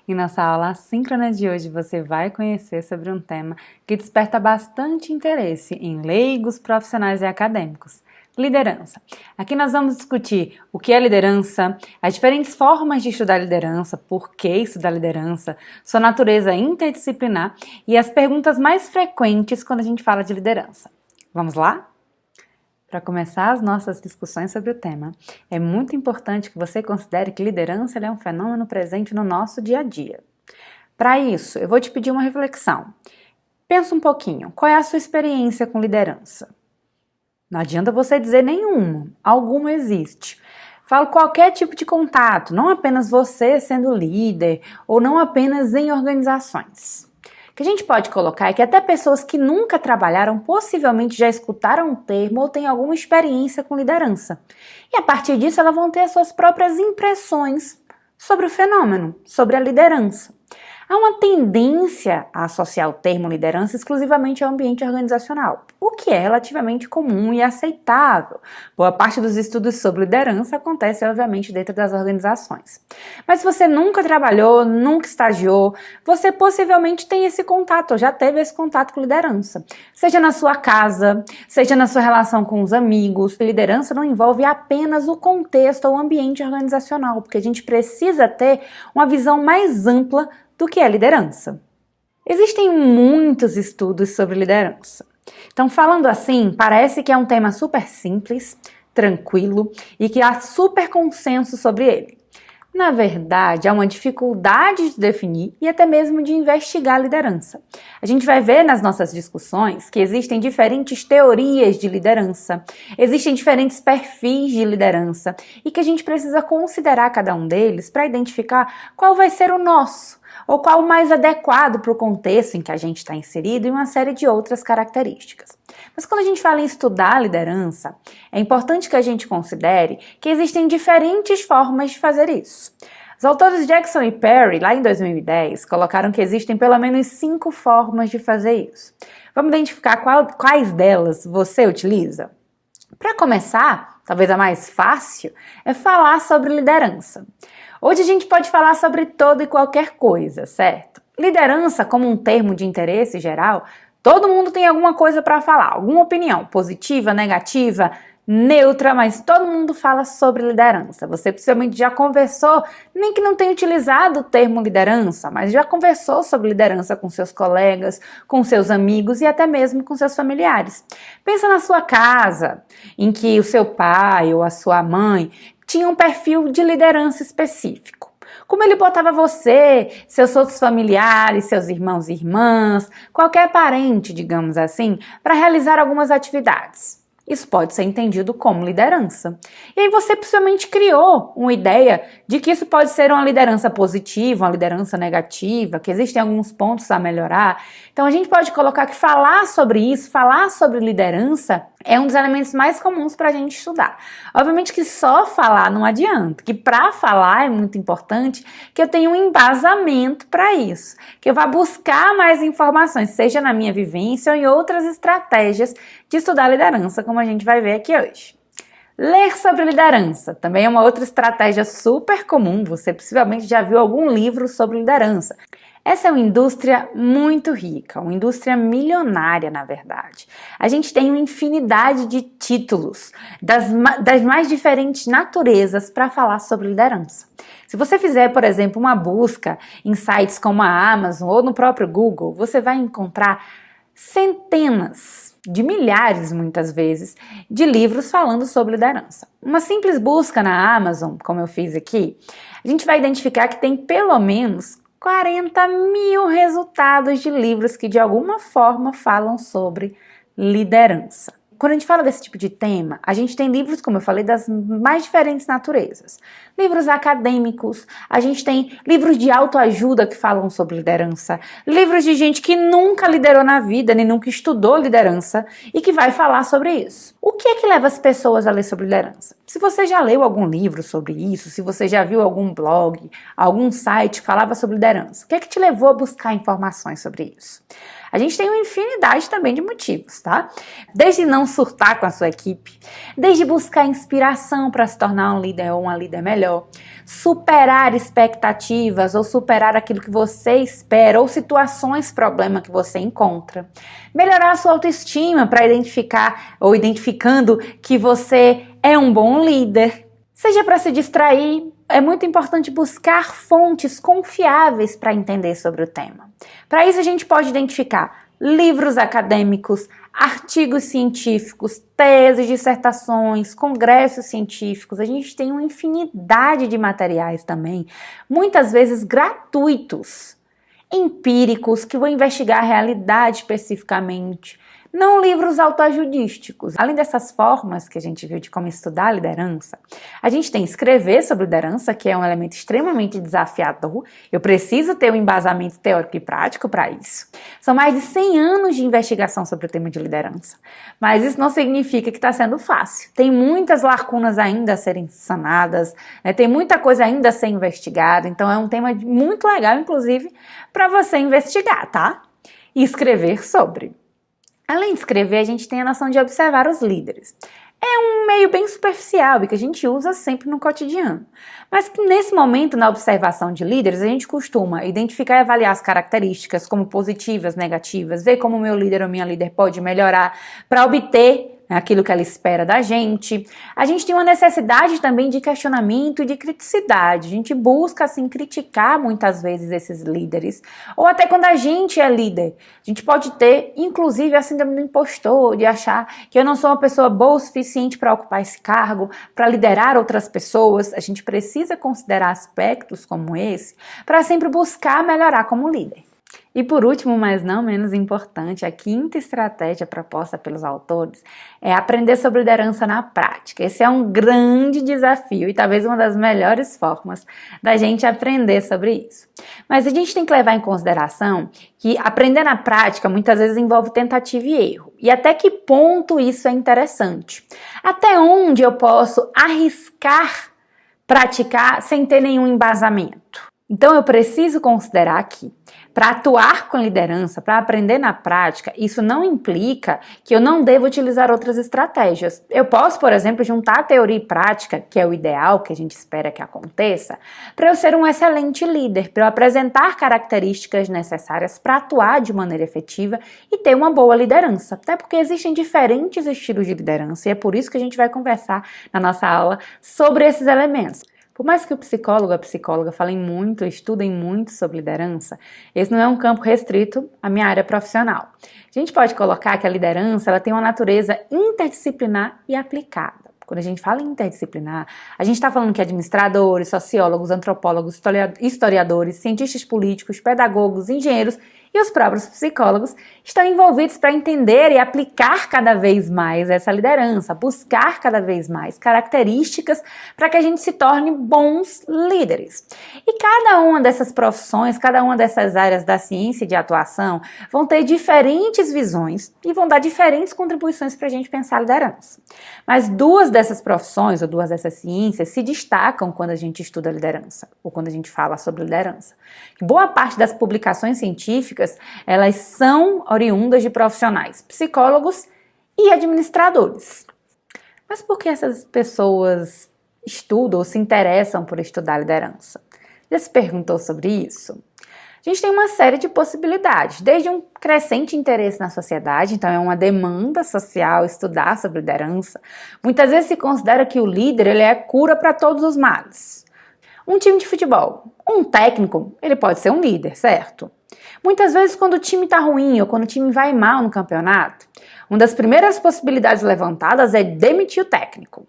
E nessa aula assíncrona de hoje você vai conhecer sobre um tema que desperta bastante interesse em leigos, profissionais e acadêmicos: liderança. Aqui nós vamos discutir o que é liderança, as diferentes formas de estudar liderança, por que estudar liderança, sua natureza interdisciplinar e as perguntas mais frequentes quando a gente fala de liderança. Vamos lá? Para começar as nossas discussões sobre o tema, é muito importante que você considere que liderança é um fenômeno presente no nosso dia a dia. Para isso, eu vou te pedir uma reflexão. Pensa um pouquinho, qual é a sua experiência com liderança? Não adianta você dizer nenhuma, alguma existe. Falo qualquer tipo de contato, não apenas você sendo líder ou não apenas em organizações. O que a gente pode colocar é que até pessoas que nunca trabalharam possivelmente já escutaram um termo ou têm alguma experiência com liderança. E a partir disso elas vão ter as suas próprias impressões sobre o fenômeno, sobre a liderança. Há uma tendência a associar o termo liderança exclusivamente ao ambiente organizacional, o que é relativamente comum e aceitável. Boa parte dos estudos sobre liderança acontece, obviamente, dentro das organizações. Mas se você nunca trabalhou, nunca estagiou, você possivelmente tem esse contato, ou já teve esse contato com liderança. Seja na sua casa, seja na sua relação com os amigos. Liderança não envolve apenas o contexto ou o ambiente organizacional, porque a gente precisa ter uma visão mais ampla do que é liderança. Existem muitos estudos sobre liderança. Então, falando assim, parece que é um tema super simples, tranquilo e que há super consenso sobre ele. Na verdade, há uma dificuldade de definir e até mesmo de investigar a liderança. A gente vai ver nas nossas discussões que existem diferentes teorias de liderança, existem diferentes perfis de liderança e que a gente precisa considerar cada um deles para identificar qual vai ser o nosso, ou qual o mais adequado para o contexto em que a gente está inserido e uma série de outras características. Mas quando a gente fala em estudar a liderança, é importante que a gente considere que existem diferentes formas de fazer isso. Os autores Jackson e Perry, lá em 2010, colocaram que existem pelo menos 5 formas de fazer isso. Vamos identificar quais delas você utiliza? Para começar, talvez a mais fácil, é falar sobre liderança. Hoje a gente pode falar sobre toda e qualquer coisa, certo? Liderança, como um termo de interesse geral, todo mundo tem alguma coisa para falar, alguma opinião, positiva, negativa, neutra, mas todo mundo fala sobre liderança. Você possivelmente já conversou, nem que não tenha utilizado o termo liderança, mas já conversou sobre liderança com seus colegas, com seus amigos e até mesmo com seus familiares. Pensa na sua casa, em que o seu pai ou a sua mãe tinha um perfil de liderança específico. Como ele botava você, seus outros familiares, seus irmãos e irmãs, qualquer parente, digamos assim, para realizar algumas atividades. Isso pode ser entendido como liderança. E aí você possivelmente criou uma ideia de que isso pode ser uma liderança positiva, uma liderança negativa, que existem alguns pontos a melhorar. Então a gente pode colocar que falar sobre isso, falar sobre liderança, é um dos elementos mais comuns para a gente estudar. Obviamente que só falar não adianta, que para falar é muito importante que eu tenha um embasamento para isso, que eu vá buscar mais informações, seja na minha vivência ou em outras estratégias de estudar liderança, como a gente vai ver aqui hoje. Ler sobre liderança também é uma outra estratégia super comum, você possivelmente já viu algum livro sobre liderança. Essa é uma indústria muito rica, uma indústria milionária, na verdade. A gente tem uma infinidade de títulos das mais diferentes naturezas para falar sobre liderança. Se você fizer, por exemplo, uma busca em sites como a Amazon ou no próprio Google, você vai encontrar centenas de milhares, muitas vezes, de livros falando sobre liderança. Uma simples busca na Amazon, como eu fiz aqui, a gente vai identificar que tem pelo menos 40 mil resultados de livros que de alguma forma falam sobre liderança. Quando a gente fala desse tipo de tema, a gente tem livros, como eu falei, das mais diferentes naturezas. Livros acadêmicos, a gente tem livros de autoajuda que falam sobre liderança, livros de gente que nunca liderou na vida, nem nunca estudou liderança e que vai falar sobre isso. O que é que leva as pessoas a ler sobre liderança? Se você já leu algum livro sobre isso, se você já viu algum blog, algum site que falava sobre liderança, o que é que te levou a buscar informações sobre isso? A gente tem uma infinidade também de motivos, tá? Desde não surtar com a sua equipe, desde buscar inspiração para se tornar um líder ou uma líder melhor, superar expectativas ou superar aquilo que você espera ou situações, problema que você encontra, melhorar a sua autoestima para identificar ou identificando que você é um bom líder, seja para se distrair. É muito importante buscar fontes confiáveis para entender sobre o tema. Para isso a gente pode identificar livros acadêmicos, artigos científicos, teses, dissertações, congressos científicos. A gente tem uma infinidade de materiais também, muitas vezes gratuitos, empíricos, que vão investigar a realidade especificamente, não livros autoajudísticos. Além dessas formas que a gente viu de como estudar a liderança, a gente tem escrever sobre liderança, que é um elemento extremamente desafiador. Eu preciso ter um embasamento teórico e prático para isso. São mais de 100 anos de investigação sobre o tema de liderança, mas isso não significa que está sendo fácil. Tem muitas lacunas ainda a serem sanadas, né? Tem muita coisa ainda a ser investigada, então é um tema muito legal, inclusive, para você investigar, tá? E escrever sobre. Além de escrever, a gente tem a noção de observar os líderes. É um meio bem superficial e que a gente usa sempre no cotidiano. Mas que nesse momento, na observação de líderes, a gente costuma identificar e avaliar as características como positivas, negativas, ver como o meu líder ou minha líder pode melhorar para obter aquilo que ela espera da gente. A gente tem uma necessidade também de questionamento e de criticidade. A gente busca, assim, criticar muitas vezes esses líderes. Ou até quando a gente é líder. A gente pode ter, inclusive, a síndrome do impostor, de achar que eu não sou uma pessoa boa o suficiente para ocupar esse cargo, para liderar outras pessoas. A gente precisa considerar aspectos como esse para sempre buscar melhorar como líder. E por último, mas não menos importante, a quinta estratégia proposta pelos autores é aprender sobre liderança na prática. Esse é um grande desafio e talvez uma das melhores formas da gente aprender sobre isso. Mas a gente tem que levar em consideração que aprender na prática muitas vezes envolve tentativa e erro. E até que ponto isso é interessante? Até onde eu posso arriscar praticar sem ter nenhum embasamento? Então eu preciso considerar que para atuar com liderança, para aprender na prática, isso não implica que eu não devo utilizar outras estratégias. Eu posso, por exemplo, juntar teoria e prática, que é o ideal, que a gente espera que aconteça, para eu ser um excelente líder, para eu apresentar características necessárias para atuar de maneira efetiva e ter uma boa liderança. Até porque existem diferentes estilos de liderança e é por isso que a gente vai conversar na nossa aula sobre esses elementos. Por mais que o psicólogo e a psicóloga falem muito, estudem muito sobre liderança, esse não é um campo restrito à minha área profissional. A gente pode colocar que a liderança ela tem uma natureza interdisciplinar e aplicada. Quando a gente fala em interdisciplinar, a gente está falando que administradores, sociólogos, antropólogos, historiadores, cientistas políticos, pedagogos, engenheiros e os próprios psicólogos estão envolvidos para entender e aplicar cada vez mais essa liderança, buscar cada vez mais características para que a gente se torne bons líderes. E cada uma dessas profissões, cada uma dessas áreas da ciência de atuação vão ter diferentes visões e vão dar diferentes contribuições para a gente pensar a liderança. Mas duas dessas profissões ou duas dessas ciências se destacam quando a gente estuda liderança ou quando a gente fala sobre liderança. Boa parte das publicações científicas elas são oriundas de profissionais, psicólogos e administradores. Mas por que essas pessoas estudam ou se interessam por estudar liderança? Já se perguntou sobre isso? A gente tem uma série de possibilidades, desde um crescente interesse na sociedade, então é uma demanda social estudar sobre liderança. Muitas vezes se considera que o líder ele é a cura para todos os males. Um time de futebol, um técnico, ele pode ser um líder, certo? Muitas vezes quando o time está ruim ou quando o time vai mal no campeonato, uma das primeiras possibilidades levantadas é demitir o técnico.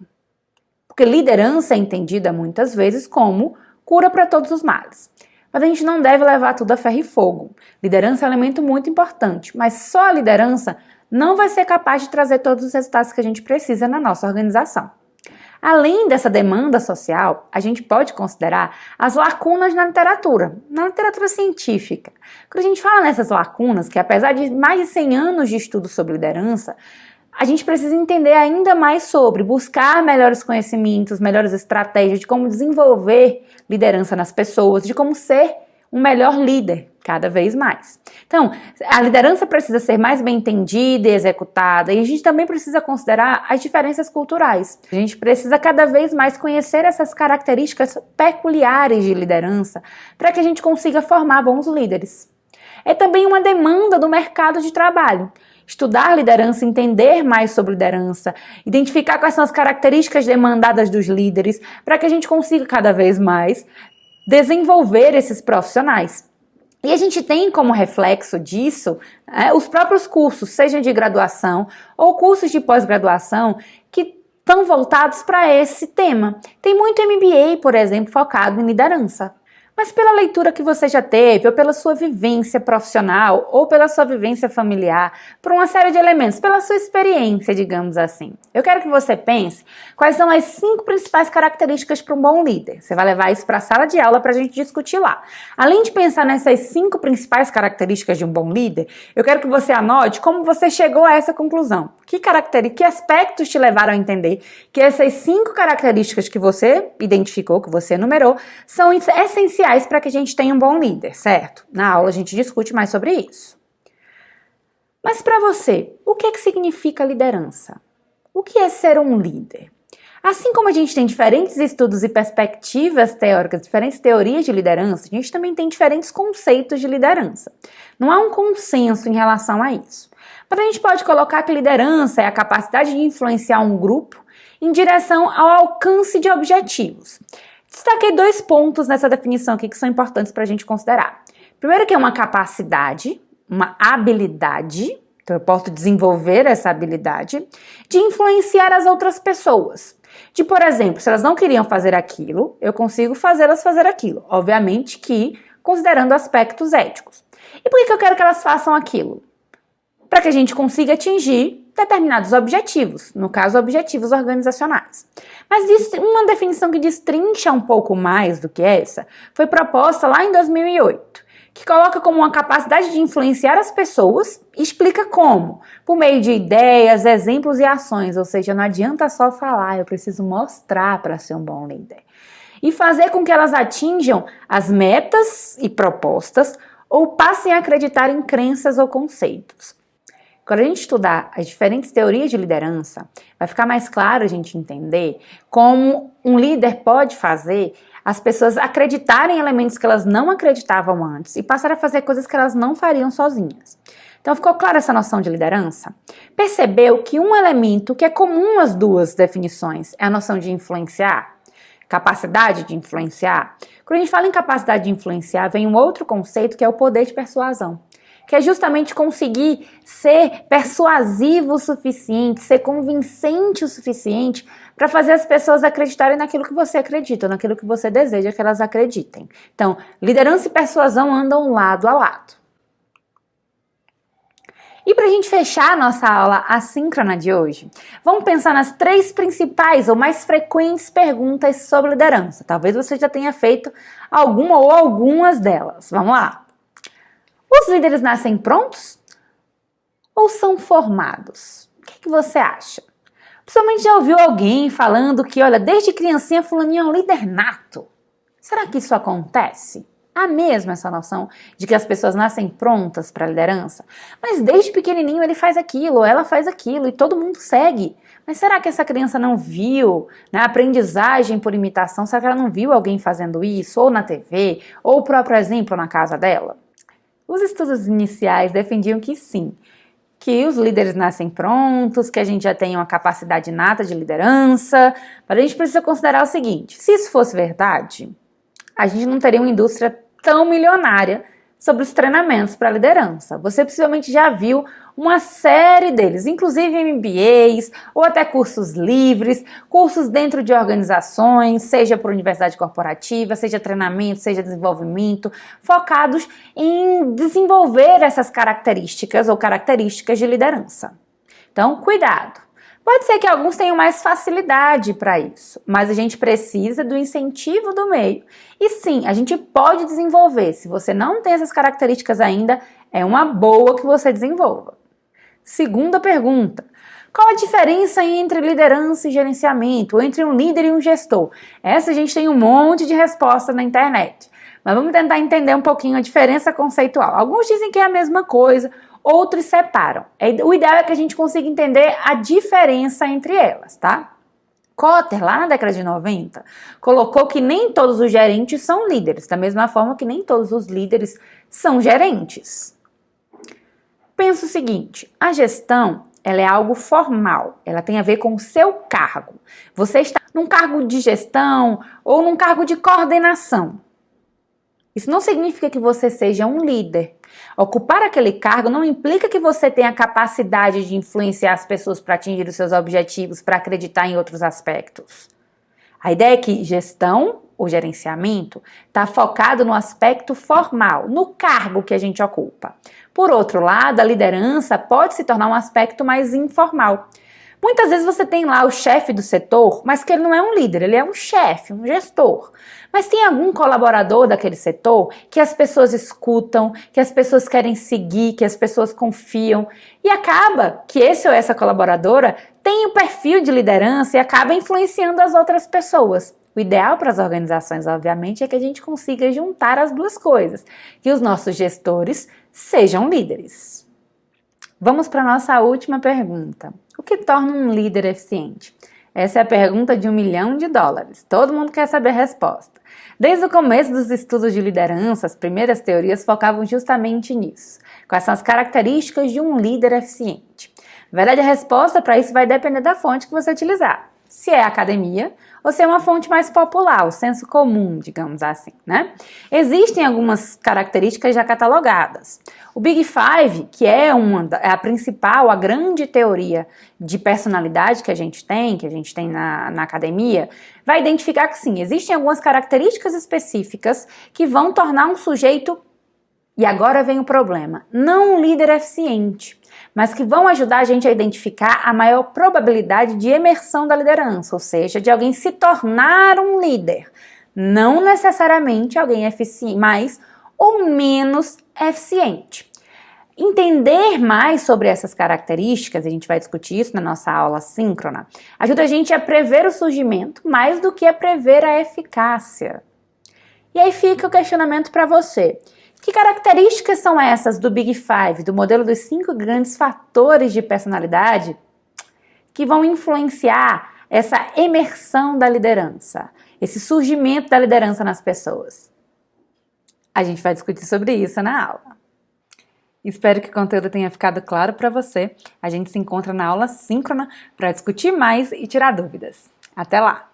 Porque liderança é entendida muitas vezes como cura para todos os males. Mas a gente não deve levar tudo a ferro e fogo. Liderança é um elemento muito importante, mas só a liderança não vai ser capaz de trazer todos os resultados que a gente precisa na nossa organização. Além dessa demanda social, a gente pode considerar as lacunas na literatura científica. Quando a gente fala nessas lacunas, que apesar de mais de 100 anos de estudo sobre liderança, a gente precisa entender ainda mais sobre, buscar melhores conhecimentos, melhores estratégias de como desenvolver liderança nas pessoas, de como ser um melhor líder, cada vez mais. Então, a liderança precisa ser mais bem entendida e executada, e a gente também precisa considerar as diferenças culturais. A gente precisa cada vez mais conhecer essas características peculiares de liderança para que a gente consiga formar bons líderes. É também uma demanda do mercado de trabalho. Estudar liderança, entender mais sobre liderança, identificar quais são as características demandadas dos líderes, para que a gente consiga cada vez mais desenvolver esses profissionais. E a gente tem como reflexo disso os próprios cursos, sejam de graduação ou cursos de pós-graduação, que estão voltados para esse tema. Tem muito MBA, por exemplo, focado em liderança. Mas pela leitura que você já teve, ou pela sua vivência profissional, ou pela sua vivência familiar, por uma série de elementos, pela sua experiência, digamos assim, eu quero que você pense quais são as 5 principais características para um bom líder. Você vai levar isso para a sala de aula para a gente discutir lá. Além de pensar nessas 5 principais características de um bom líder, eu quero que você anote como você chegou a essa conclusão. Que aspectos te levaram a entender que essas 5 características que você identificou, que você enumerou, são essenciais para que a gente tenha um bom líder, certo? Na aula a gente discute mais sobre isso. Mas para você, o que significa liderança? O que é ser um líder? Assim como a gente tem diferentes estudos e perspectivas teóricas, diferentes teorias de liderança, a gente também tem diferentes conceitos de liderança. Não há um consenso em relação a isso. Mas a gente pode colocar que liderança é a capacidade de influenciar um grupo em direção ao alcance de objetivos. Destaquei 2 pontos nessa definição aqui que são importantes para a gente considerar. Primeiro, que é uma capacidade, uma habilidade, então eu posso desenvolver essa habilidade, de influenciar as outras pessoas. De, por exemplo, se elas não queriam fazer aquilo, eu consigo fazê-las fazer aquilo. Obviamente que considerando aspectos éticos. E por que eu quero que elas façam aquilo? Para que a gente consiga atingir determinados objetivos, no caso, objetivos organizacionais. Mas uma definição que destrincha um pouco mais do que essa foi proposta lá em 2008, que coloca como uma capacidade de influenciar as pessoas e explica como, por meio de ideias, exemplos e ações, ou seja, não adianta só falar, eu preciso mostrar para ser um bom líder. E fazer com que elas atinjam as metas e propostas ou passem a acreditar em crenças ou conceitos. Quando a gente estudar as diferentes teorias de liderança, vai ficar mais claro a gente entender como um líder pode fazer as pessoas acreditarem em elementos que elas não acreditavam antes e passar a fazer coisas que elas não fariam sozinhas. Então ficou clara essa noção de liderança? Percebeu que um elemento que é comum às 2 definições é a noção de influenciar? Capacidade de influenciar? Quando a gente fala em capacidade de influenciar, vem um outro conceito que é o poder de persuasão, que é justamente conseguir ser persuasivo o suficiente, ser convincente o suficiente para fazer as pessoas acreditarem naquilo que você acredita, naquilo que você deseja que elas acreditem. Então, liderança e persuasão andam lado a lado. E para a gente fechar a nossa aula assíncrona de hoje, vamos pensar nas 3 principais ou mais frequentes perguntas sobre liderança. Talvez você já tenha feito alguma ou algumas delas. Vamos lá. Os líderes nascem prontos ou são formados? O que você acha? Principalmente já ouviu alguém falando que, olha, desde criancinha fulaninho é um líder nato. Será que isso acontece? Há mesmo essa noção de que as pessoas nascem prontas para a liderança? Mas desde pequenininho ele faz aquilo, ou ela faz aquilo e todo mundo segue. Mas será que essa criança não viu, né, aprendizagem por imitação? Será que ela não viu alguém fazendo isso, ou na TV, ou o próprio exemplo na casa dela? Os estudos iniciais defendiam que sim, que os líderes nascem prontos, que a gente já tem uma capacidade inata de liderança, mas a gente precisa considerar o seguinte: se isso fosse verdade, a gente não teria uma indústria tão milionária sobre os treinamentos para liderança. Você possivelmente já viu uma série deles, inclusive MBAs ou até cursos livres, cursos dentro de organizações, seja por universidade corporativa, seja treinamento, seja desenvolvimento, focados em desenvolver essas características ou características de liderança. Então, cuidado! Pode ser que alguns tenham mais facilidade para isso, mas a gente precisa do incentivo do meio. E sim, a gente pode desenvolver. Se você não tem essas características ainda, é uma boa que você desenvolva. Segunda pergunta: qual a diferença entre liderança e gerenciamento, ou entre um líder e um gestor? Essa a gente tem um monte de resposta na internet. Mas vamos tentar entender um pouquinho a diferença conceitual. Alguns dizem que é a mesma coisa, outros separam. O ideal é que a gente consiga entender a diferença entre elas, tá? Kotter, lá na década de 90, colocou que nem todos os gerentes são líderes, da mesma forma que nem todos os líderes são gerentes. Pensa o seguinte, a gestão, ela é algo formal, ela tem a ver com o seu cargo. Você está num cargo de gestão ou num cargo de coordenação. Isso não significa que você seja um líder. Ocupar aquele cargo não implica que você tenha a capacidade de influenciar as pessoas para atingir os seus objetivos, para acreditar em outros aspectos. A ideia é que gestão ou gerenciamento está focado no aspecto formal, no cargo que a gente ocupa. Por outro lado, a liderança pode se tornar um aspecto mais informal. Muitas vezes você tem lá o chefe do setor, mas que ele não é um líder, ele é um chefe, um gestor. Mas tem algum colaborador daquele setor que as pessoas escutam, que as pessoas querem seguir, que as pessoas confiam. E acaba que esse ou essa colaboradora tem o perfil de liderança e acaba influenciando as outras pessoas. O ideal para as organizações, obviamente, é que a gente consiga juntar as duas coisas, que os nossos gestores sejam líderes. Vamos para a nossa última pergunta. O que torna um líder eficiente? Essa é a pergunta de $1 milhão. Todo mundo quer saber a resposta. Desde o começo dos estudos de liderança, as primeiras teorias focavam justamente nisso. Quais são as características de um líder eficiente? Na verdade, a resposta para isso vai depender da fonte que você utilizar. Se é academia ou se é uma fonte mais popular, o senso comum, digamos assim, né? Existem algumas características já catalogadas. O Big Five, que é a principal, a grande teoria de personalidade que a gente tem na academia, vai identificar que sim, existem algumas características específicas que vão tornar um sujeito, e agora vem o problema, não um líder eficiente, mas que vão ajudar a gente a identificar a maior probabilidade de emersão da liderança, ou seja, de alguém se tornar um líder. Não necessariamente alguém eficiente, mais ou menos eficiente. Entender mais sobre essas características, a gente vai discutir isso na nossa aula síncrona, ajuda a gente a prever o surgimento mais do que a prever a eficácia. E aí fica o questionamento para você. Que características são essas do Big Five, do modelo dos 5 grandes fatores de personalidade que vão influenciar essa emersão da liderança, esse surgimento da liderança nas pessoas? A gente vai discutir sobre isso na aula. Espero que o conteúdo tenha ficado claro para você. A gente se encontra na aula síncrona para discutir mais e tirar dúvidas. Até lá!